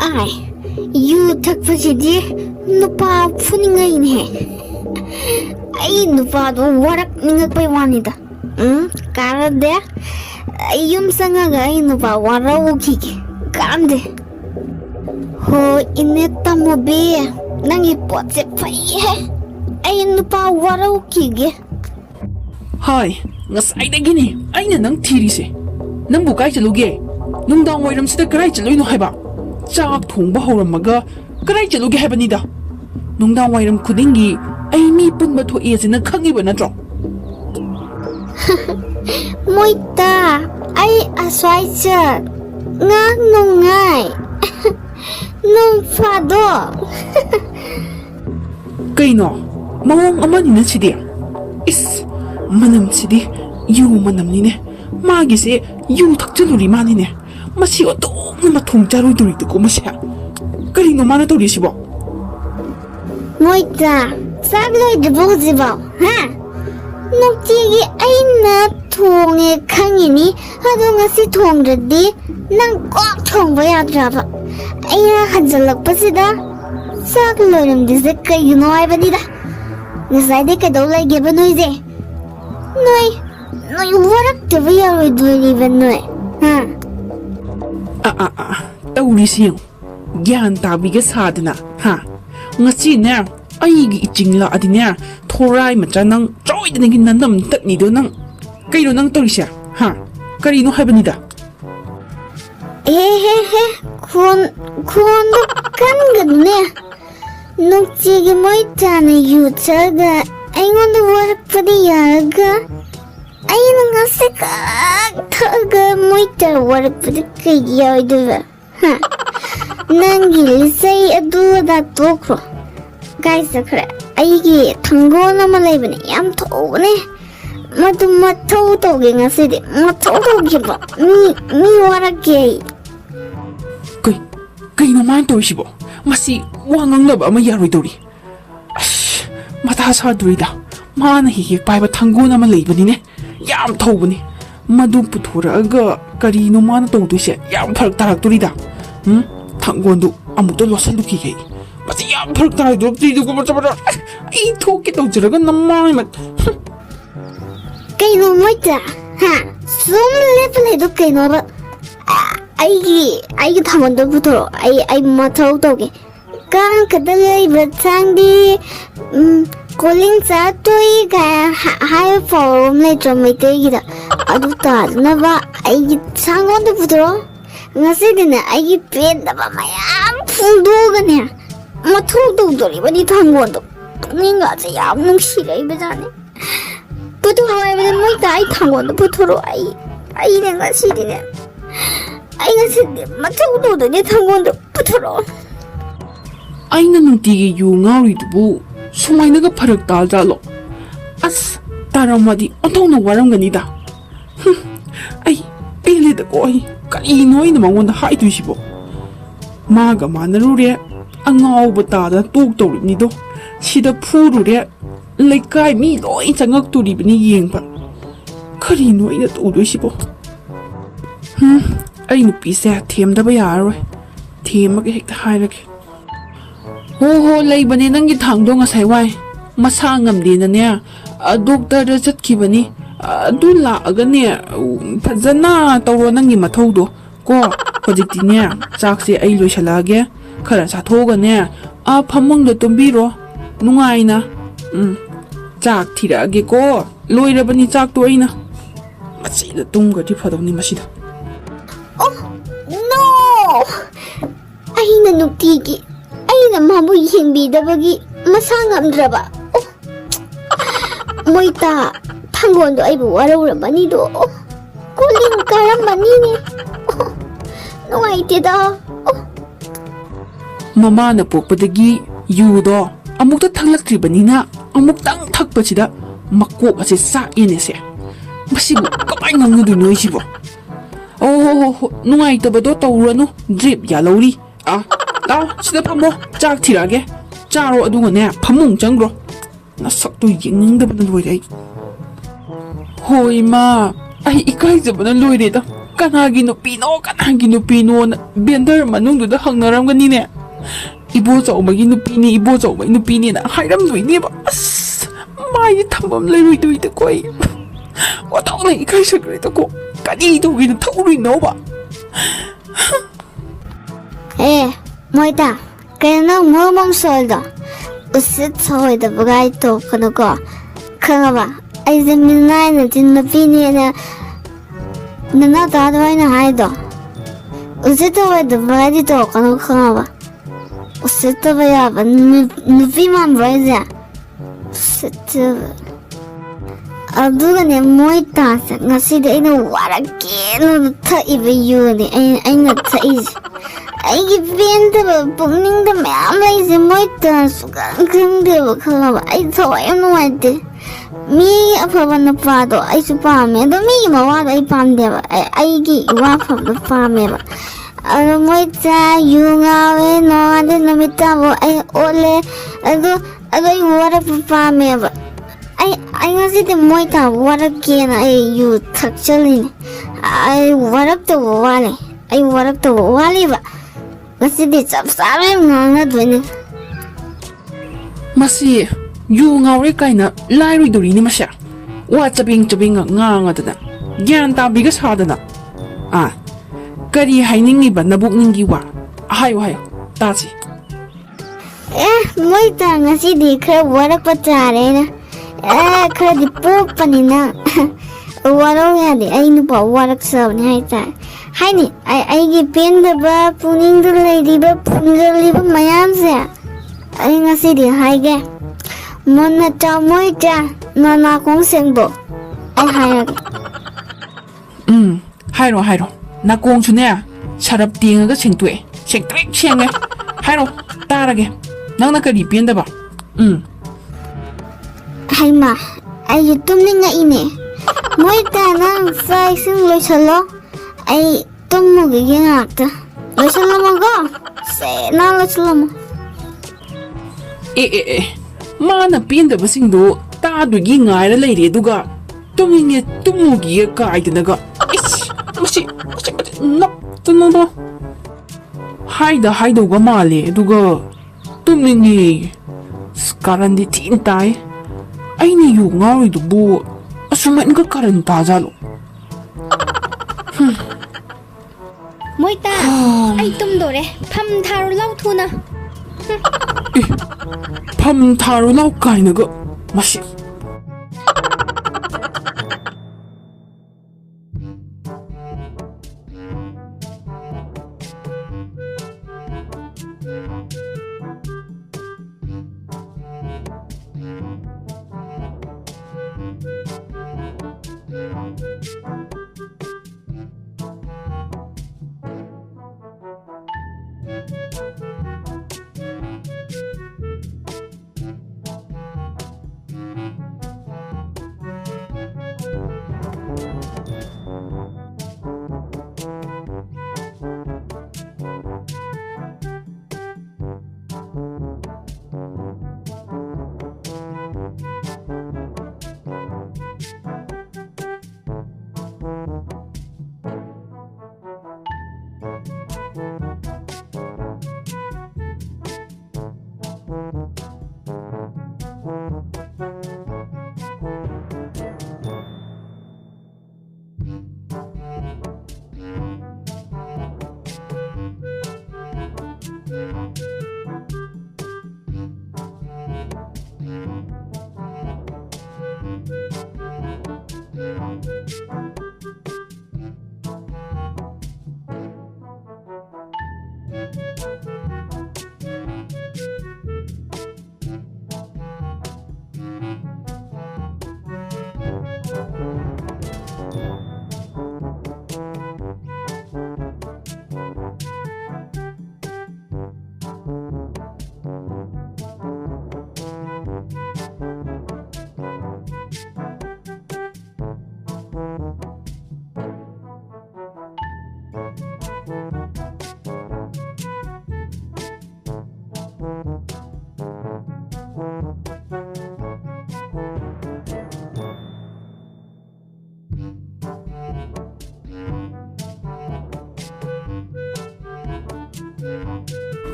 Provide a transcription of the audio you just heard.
Ai, yu thakpasidi nupa funingaine. Ai nupa do warak ningakpai wanida. Karade yum sangaga ai nupa warawukiki. Kande. Ho ineta mobe nangi potse pai. Ai nupa warawukige. Hai, ngasai aina nang thirise. Nangbu kai chaluge. Nungdang wairamsida karai chaloi no haiba. Chak thongba haurammaga karai chaluge haibanida. Nungdang wairam khudingi ai mi punba thoe sina khangiba natro. Moita, ai aswai cha nga nungai. Nung fado. Kaino, mawong amani na sidi. Is manam sidi yu manam nine. Magi se yu thakchaluri manine. Masi odong na mathong charoi duri to ko masya. Karino mana tori sibo. Moita, sagloi de bozibo, ha? Nukchigi aina thonge khangini hado ngasi thongradi nang kok thongba yadraba. Aina hanjalakpasida sagloiramdise kaigino aibanida. Ngasai kadau laigeba noise. Noi waraktaba yaroidoriba noi, ha? Tauri siyang gyan tabiga sadana, ha? Ngasi na aigi ichingla adina thorai macha nang troy da nagin nanam tatni do nang kaino nang torisya, ha? Karino haibanida. Kun kan gadne. Nukchigi moitana yuchaga aingonda warakpadi yaraga. Aina ngasi kaktaga moita warakpadi kaigi yaoiduwa. Ha? Nangi lisai aduda tokro. Gaisa kare aigi tango nama laibane yam tobane. Madu matau toge ngasidi matau toge ba mi warakye. Kaino man torisibo. Masi wangang laba ama yaroi dori. Ash, mata sadurida. Mana hihik paiba tango nama laibani ne. Yam taubani. Madu puthuraga karino mana tawduise yam farak tarakturida. Tangondu amukta losaluki kay. Masi yam farak tarakturida ko macam ai thoke tawjaraga namai mat. Kaino moita, ha? Sum level do kaino ba? Aigi thamondo putoro. Ai matau toge. Kang kadalai batangdi calling cha toi ga high forum le tromite gida. Adu ta na ba aigi sangondo putoro. Ngasi dina aigi pen da ba mayam fundo gane. Matau dori bani thangondo. Ninga cha yam nungshira ibajane. Putu hawai bani moita ai thangondo putoro ai ne ngasi dine. Ai ngasi matau do ne thangondo putoro. Aina nungtigi yu ngauri dubu sumainaga farak tal jalo. As taramadi ontongna waramganida. Ai pelida ko ai karino ina mangonda haituisibo. Maga manarure angauba tada tok toribnido. Sida phurure laikai mi loi changak turibni yengba. Karino ina todoisibo. Ai nupise themdaba yaroi. Themaga hekta hairake. Ho laibane nangi thangdo ngasai wai masa ngamdi na ne doctor da chatkibani adu laaga ne phajana tawro nangi mathaudo ko hojikti ne chakse ai loisalage khara sathoga ne phamungda tumbiro nungaina chak thirage ko loirabani chak to aina masida tungati phadoni masida. Oh no! Aina nuktigi aina mabu hingbidabagi masa ngamdraba. Oh, moita thangondo aibu warauramani do. Kuling karamani ne. Oh, nuaiteda. Oh. Mama na pokpadagi yudo amukta thanglaktribanina amuktang thakpachida makok ase sa inese. Masibu kamay ngangnudu noisibo. Oh, nuaitabado tawrano drip ya lauri. Sida pamo chak thirage charo aduga ne phamung changro nasaktu yengdabana loire. Hoi ma ai ikai jabana loire da ꯀꯅꯥꯒꯤ ꯅꯨꯄꯤꯅꯣꯅ vendor ꯃꯅꯨꯡꯗꯨꯗ ꯍꯪꯅꯔꯝꯒꯅꯤꯅꯦ ꯏꯕꯣꯆꯧꯕꯒꯤ ꯅꯨꯄꯤꯅꯤ ꯏꯕꯣꯆꯧꯕꯒꯤ ꯅꯨꯄꯤꯅꯤꯅ ꯍꯥꯏꯔꯝꯗꯣꯏꯅꯦꯕ ꯑꯁ ꯃꯥꯏꯗꯤ ꯊꯝꯐꯝ ꯂꯩꯔꯣꯏꯗꯣꯏꯗꯀꯣ ꯑꯩ ꯋꯥꯊꯧꯅ ꯏꯀꯥꯏꯁꯈ꯭ꯔꯦꯗꯀꯣ ꯀꯔꯤ ꯇꯧꯒꯦꯅ ꯊꯧꯔꯨꯏꯅꯣꯕ ꯃꯣꯏꯇꯥ ꯀꯩꯅꯣ ꯃꯣꯃꯣꯝ ꯁꯣꯏꯗꯣ ꯎꯁꯤꯠ ꯁꯣꯏꯗꯕꯒꯥꯏ ꯇꯣꯛꯀꯅꯨꯀꯣ ꯈꯪꯉꯕ ꯑꯩꯁꯦ ꯃꯤꯅꯥꯏꯅ ꯆꯤꯟ ꯅꯨꯄꯤꯅꯦꯅ ꯅꯅꯥ ꯇꯥꯗꯣ ꯑꯩꯅ ꯍꯥꯏꯗꯣ ꯎꯁꯤꯠ ꯁꯣꯏꯗꯕꯒꯥꯏꯗꯤ ꯇꯣꯛꯀꯅꯨ ꯈꯪꯉꯕ ꯎꯁꯤꯠꯇꯕ ꯌꯥꯕ ꯅꯨꯄꯤ ꯃꯥꯟꯕ꯭ꯔꯣ ꯑꯩꯁꯦ ꯎꯁꯤꯠꯇꯕ ꯑꯗꯨꯒꯅꯦ ꯃꯣꯏ ꯇꯥꯁꯦ ꯉꯁꯤꯗꯤ ꯑꯩꯅ ꯋꯥꯔꯛꯀꯦꯅ ꯊꯛꯏꯕ ꯌꯨꯅꯤ ꯑꯩꯅ ꯊꯛꯏꯁꯦ ꯑꯩꯒꯤ ꯄꯦꯟꯗꯕ ꯄꯨꯛꯅꯤꯡꯗ ꯃꯌꯥꯝ ꯂꯩꯁꯦ ꯃꯣꯏ ꯇꯥꯁꯨ ꯈꯪꯗꯦꯕ ꯈꯪꯉꯕ ꯑꯩ ꯊꯋꯥꯏ ꯌꯥꯝ ꯅꯨꯡꯉꯥꯏꯇꯦ ꯃꯤ ꯑꯐꯕ ꯅꯨꯄꯥꯗꯣ ꯑꯩꯁꯨ ꯄꯥꯝꯃꯦ ꯑꯗꯣ ꯃꯤꯒꯤ ꯃꯋꯥꯗꯣ ꯑꯩ ꯄꯥꯝꯗꯦꯕ ꯑꯩꯒꯤ ꯏꯋꯥ ꯐꯕꯗꯣ ꯄꯥꯝꯃꯦꯕ ꯑꯗꯣ ꯃꯣꯏ ꯌꯨ ꯉꯥꯎꯋꯦ ꯅꯣꯡꯉꯥꯟꯗ ꯅꯨꯃꯤꯠ ꯇꯥꯕ ꯑꯩ ꯑꯣꯠꯂꯦ ꯑꯗꯣ ꯑꯩ ꯋꯥꯔꯛꯄ ꯄꯥꯝꯃꯦꯕ ꯑꯩ ꯉꯁꯤꯗꯤ ꯃꯣꯏ ꯇꯥꯕ ꯋꯥꯔꯛꯀꯦꯅ ꯑꯩ ꯌꯨ ꯊꯛꯆꯜꯂꯤꯅꯦ ꯑꯩ ꯋꯥꯔꯛꯇꯧꯕ ꯋꯥꯠꯂꯤꯕ ꯉꯁꯤꯗꯤ ꯆꯞ ꯆꯥꯕ ꯉꯥꯡꯅꯗꯣꯏꯅꯦ ꯃꯁꯤ ꯌꯨ ꯉꯥꯎꯔꯦ ꯀꯥꯏꯅ ꯂꯥꯏꯔꯣꯏꯗꯧꯔꯤꯅꯤ ꯃꯁꯦ ꯋꯥ ꯆꯕꯦꯡ ꯉꯥꯡꯉꯗꯅ ꯒ꯭ꯌꯥꯟ ꯇꯥꯕꯤꯒ ꯁꯥꯗꯅ ꯀꯔꯤ ꯍꯥꯏꯅꯤꯡꯉꯤꯕ ꯅꯕꯨꯛꯅꯤꯡꯒꯤ ꯋꯥ ꯍꯥꯏꯌꯣ ꯇꯥꯁꯤ ꯃꯣꯏ ꯇꯥ ꯉꯁꯤꯗꯤ ꯈꯔ ꯋꯥꯔꯛꯄ ꯇꯥꯔꯦꯅ ꯈꯔꯗꯤ ꯄꯣꯛꯄꯅꯤꯅ ꯋꯥꯔꯧ ꯌꯥꯗꯦ ꯑꯩ ꯅꯨꯄꯥ ꯋꯥꯔꯛꯆꯕꯅꯤ ꯍꯥꯏꯇꯥꯔꯦ ꯍꯥꯏꯅꯤ ꯑꯩꯒꯤ ꯄꯦꯟꯗꯕ ꯄꯨꯛꯅꯤꯡꯗ ꯂꯩꯔꯤꯕ ꯐꯨꯝꯖꯜꯂꯤꯕ ꯃꯌꯥꯝꯁꯦ ꯑꯩ ꯉꯁꯤꯗꯤ ꯍꯥꯏꯒꯦ ꯃꯨꯟꯅ ꯆꯥꯎ ꯃꯣꯏ ꯅꯥꯀꯣꯡ ꯁꯦꯡꯗꯣ ꯑꯩ ꯍꯥꯏꯔꯒꯦ ꯍꯥꯏꯔꯣ ꯅꯥꯀꯣꯡꯁꯨꯅꯦ ꯁꯔꯞ ꯇꯦꯡꯉꯒ ꯁꯦꯡꯇꯣꯛꯑꯦ ꯁꯦꯡꯇ꯭ꯔꯤꯛ ꯁꯦꯡꯉꯦ ꯍꯥꯏꯔꯣ ꯇꯥꯔꯒꯦ ꯅꯪꯅ ꯀꯔꯤ ꯄꯦꯟꯗꯕ ꯍꯩꯃꯥ ꯑꯩꯁꯦ ꯇꯨꯝꯅꯤꯡꯉꯛꯏꯅꯦ ꯃꯣꯏ ꯅꯪ ꯆꯥꯛ ꯏꯁꯤꯡ ꯂꯣꯏꯁꯜꯂꯣ ꯑꯩ ꯇꯨꯝꯃꯨꯈꯤꯒꯦ ꯉꯥꯛꯇ ꯂꯣꯏꯁꯜꯂꯝꯃꯣꯀꯣ ꯅꯪ ꯂꯣꯏꯁꯜꯂꯝꯃꯣ ꯃꯥꯅ ꯄꯦꯟꯗꯕꯁꯤꯡꯗꯣ ꯇꯥꯗꯣꯏꯒꯤ ꯉꯥꯏꯔ ꯂꯩꯔꯦ ꯑꯗꯨꯒ ꯇꯨꯝꯃꯨꯒꯤꯌꯦ ꯀꯥꯏꯗꯅꯒ ꯃꯁꯤ ꯅꯞꯇꯅꯕ ꯍꯥꯏꯗꯧꯒ ꯃꯥꯜꯂꯦ ꯑꯗꯨꯒ ꯇꯨꯝꯅꯤꯡꯉꯦ ꯀꯥꯔꯟꯗꯤ ꯊꯤꯅ ꯇꯥꯏ ꯑꯩꯅ ꯌꯨ ꯉꯥꯎꯔꯤꯗꯨꯕꯨ ꯑꯁꯨꯃꯥꯏꯅꯒ ꯀꯥꯔꯟ ꯇꯥꯖꯥꯠꯂꯣ ꯃꯣꯏꯇꯥ ꯑꯩ ꯇꯨꯝꯗꯣꯔꯦ ꯐꯝ ꯊꯥꯔꯣ ꯂꯥꯎ ꯊꯨꯅ ꯐꯝ ꯊꯥꯔꯣ ꯂꯥꯎ ꯀꯥꯏꯅꯒ ꯃꯁꯤ